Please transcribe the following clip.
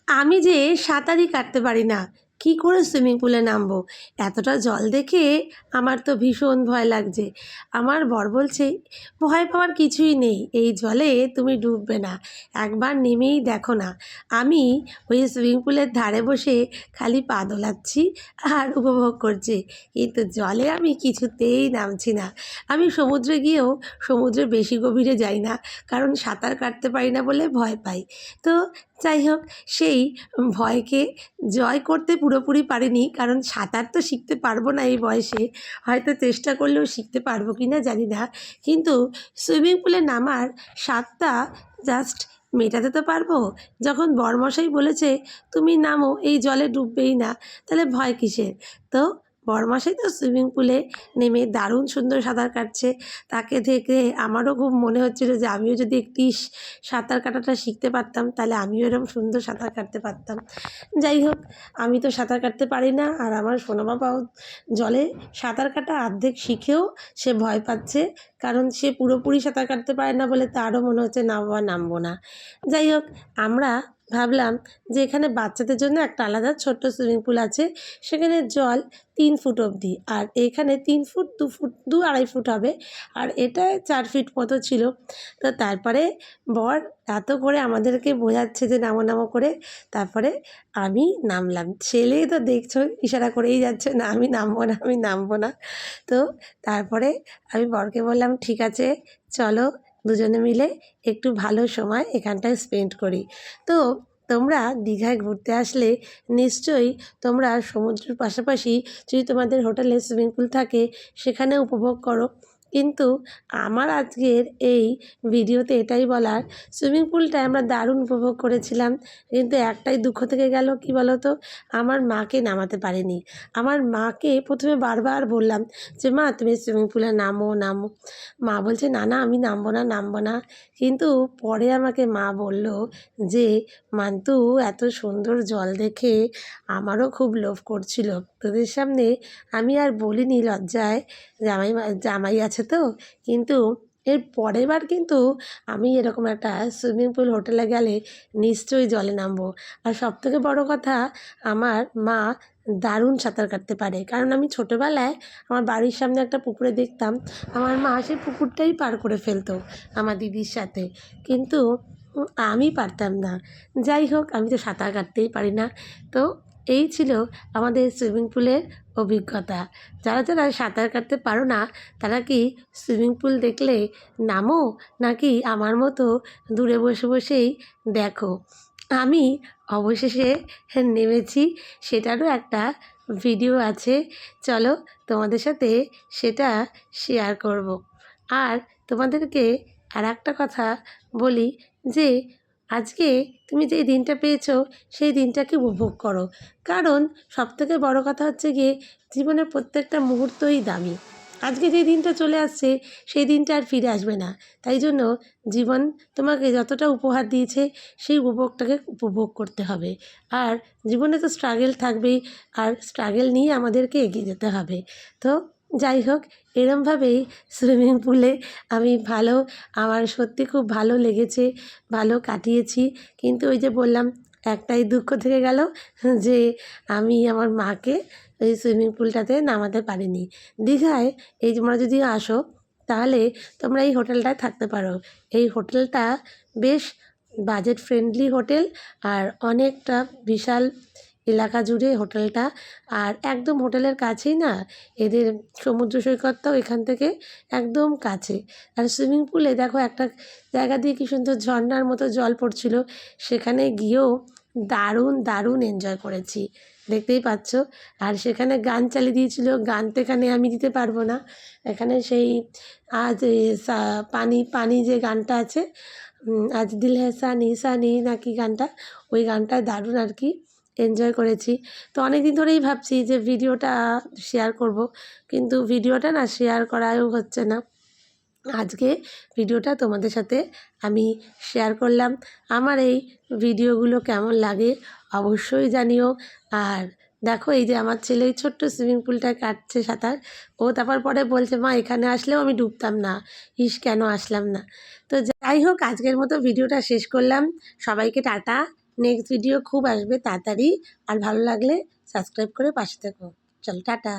আমি যে সাঁতারই কাটতে পারি না, কী করে সুইমিং পুলে নামবো? এতটা জল দেখে আমার তো ভীষণ ভয় লাগছে। আমার বর বলছে, ভয় পাওয়ার কিছুই নেই, এই জলে তুমি ডুববে না, একবার নেমেই দেখো না। আমি ওই সুইমিং পুলের ধারে বসে খালি পা দোলাচ্ছি আর উপভোগ করছি, কিন্তু জলে আমি কিছুতেই নামছি না। আমি সমুদ্রে গিয়েও সমুদ্রে বেশি গভীরে যাই না, কারণ সাঁতার কাটতে পারি না বলে ভয় পাই। তো যাই হোক, সেই ভয়কে জয় করতে পুরোপুরি পারিনি, কারণ সাঁতার তো শিখতে পারবো না এই বয়সে। হয়তো চেষ্টা করলেও শিখতে পারবো কি না জানি না, কিন্তু সুইমিং পুলে নামার স্বাদটা জাস্ট মেটাতে তো পারবো। যখন বরমশাই বলেছে তুমি নামো, এই জলে ডুববেই না, তাহলে ভয় কিসের? তো বরমশাই তো সুইমিং পুলে নেমে দারুণ সুন্দর সাঁতার কাটছে, তাকে দেখে আমারও খুব মনে হচ্ছিল যে আমিও যদি একটি সাঁতার কাটাটা শিখতে পারতাম, তাহলে আমিও এরকম সুন্দর সাঁতার কাটতে পারতাম। যাই হোক, আমি তো সাঁতার কাটতে পারি না, আর আমার সোনা বাবাও জলে সাঁতার কাটা অর্ধেক শিখেও সে ভয় পাচ্ছে, কারণ সে পুরোপুরি সাঁতার কাটতে পারে না বলে তারও মনে হচ্ছে না বাবা নামবো না। যাই হোক, আমরা ভাবলাম যে এখানে বাচ্চাদের জন্য একটা আলাদা ছোট্ট সুইমিং পুল আছে, সেখানে জল 3 ফুট অবধি, আর এখানে 3 ফুট 2 ফুট 2-2.5 ফুট হবে, আর এটা 4 ফিট মতো ছিল। তো তারপরে বর এত করে আমাদেরকে বোঝাচ্ছে যে নামো নামো করে, তারপরে আমি নামলাম। ছেলে তো দেখছো ইশারা করেই যাচ্ছে, না আমি নামবো না, আমি নামবো না। তো তারপরে আমি বরকে বললাম, ঠিক আছে চলো দুজনে মিলে একটু ভালো সময় এখানটায় স্পেন্ড করি। তো তোমরা দীঘায় ঘুরতে আসলে নিশ্চয়ই তোমরা সমুদ্রের পাশাপাশি যদি তোমাদের হোটেলে সুইমিং পুল থাকে সেখানে উপভোগ করো, কিন্তু আমার আজকের এই ভিডিওতে এটাই বলার, সুইমিং পুলটায় আমরা দারুণ উপভোগ করেছিলাম, কিন্তু একটাই দুঃখ থেকে গেল, কি বলো তো? আমার মাকে নামাতে পারিনি। আমার মাকে প্রথমে বারবার বললাম যে মা তুমি সুইমিং পুলে নামো নামো, মা বলছে না না আমি নামবো না নামবো না। কিন্তু পরে আমাকে মা বলল যে মান্তু, এত সুন্দর জল দেখে আমারও খুব লোভ করছিল, তোদের সামনে আমি আর বলিনি লজ্জায়, জামাই আছে তো। কিন্তু এর পরের বার কিন্তু আমি এরকম একটা সুইমিং পুল হোটেলে গেলে নিশ্চয়ই জলে নামবো। আর সবথেকে বড় কথা, আমার মা দারুণ সাঁতার কাটতে পারে, কারণ আমি ছোটোবেলায় আমার বাড়ির সামনে একটা পুকুরে দেখতাম আমার মা সেই পুকুরটাই পার করে ফেলতো আমার দিদির সাথে, কিন্তু আমি পারতাম না। যাই হোক, আমি তো সাঁতার কাটতেই পারি না। তো এই ছিল আমাদের সুইমিং পুলের অভিজ্ঞতা। যারা যারা সাঁতার কাটতে পারো না, তারা কি সুইমিং পুল দেখলে নামো, নাকি আমার মতো দূরে বসে বসেই দেখো? আমি অবশেষে নেমেছি, সেটারও একটা ভিডিও আছে, চলো তোমাদের সাথে সেটা শেয়ার করব। আর তোমাদেরকে আর একটা কথা বলি যে আজকে তুমি যেই দিনটা পেয়েছো সেই দিনটাকে উপভোগ করো, কারণ সবথেকে বড় কথা হচ্ছে গিয়ে জীবনের প্রত্যেকটা মুহূর্তই দামি। আজকে যে দিনটা চলে আসছে সেই দিনটা আর ফিরে আসবে না, তাই জন্য জীবন তোমাকে যতটা উপহার দিয়েছে সেই উপভোগটাকে উপভোগ করতে হবে। আর জীবনে তো স্ট্রাগল থাকবেই, আর স্ট্রাগল নিয়ে আমাদেরকে এগিয়ে যেতে হবে। তো যাই হোক, এরমভাবেই সুইমিং পুলে আমি আমার সত্যি খুব ভালো লেগেছে, ভালো কাটিয়েছি। কিন্তু ওই যে বললাম, একটাই দুঃখ থেকে গেল যে আমি আমার মাকে ওই সুইমিং পুলটাতে নামাতে পারিনি। দীঘায় এই তোমরা যদি আসো তাহলে তোমরা এই হোটেলটায় থাকতে পারো। এই হোটেলটা বেশ বাজেট ফ্রেন্ডলি হোটেল, আর অনেকটা বিশাল এলাকা জুড়ে হোটেলটা, আর একদম হোটেলের কাছেই না এদের সমুদ্র সৈকতটাও এখান থেকে একদম কাছে। আর সুইমিং পুলে দেখো একটা জায়গা দিয়ে কি সুন্দর ঝর্নার মতো জল পড়ছিল, সেখানে গিয়েও দারুণ দারুণ এনজয় করেছি, দেখতেই পাচ্ছ। আর সেখানে গান চালিয়ে দিয়েছিল, গান তো এখানে আমি দিতে পারবো না। এখানে সেই আজ পানি পানি যে গানটা আছে, আজ দিল হ্যাঁ সানি সানি নাকি গানটা, ওই গানটা দারুণ আর কি এনজয় করেছি। তো অনেক দিন ধরেই ভাবছি যে ভিডিওটা শেয়ার করব, কিন্তু ভিডিওটা না শেয়ার করাও হচ্ছে না। আজকে ভিডিওটা তোমাদের সাথে আমি শেয়ার করলাম। আমার এই ভিডিওগুলো কেমন লাগে অবশ্যই জানিও। আর দেখো, এই যে আমার ছেলে এই ছোট্ট সুইমিং পুলটায় কাটছে সাঁতার, ও তারপর পরে বলছে মা এখানে আসলেও আমি ডুবতাম না, ইস কেন আসলাম না। তো যাই হোক, আজকের মতো ভিডিওটা শেষ করলাম। সবাইকে টাটা, নেক্সট ভিডিও খুব আসবে তাড়াতাড়ি। আর ভালো লাগলে সাবস্ক্রাইব করে পাশে থেকো। চলো টাটা।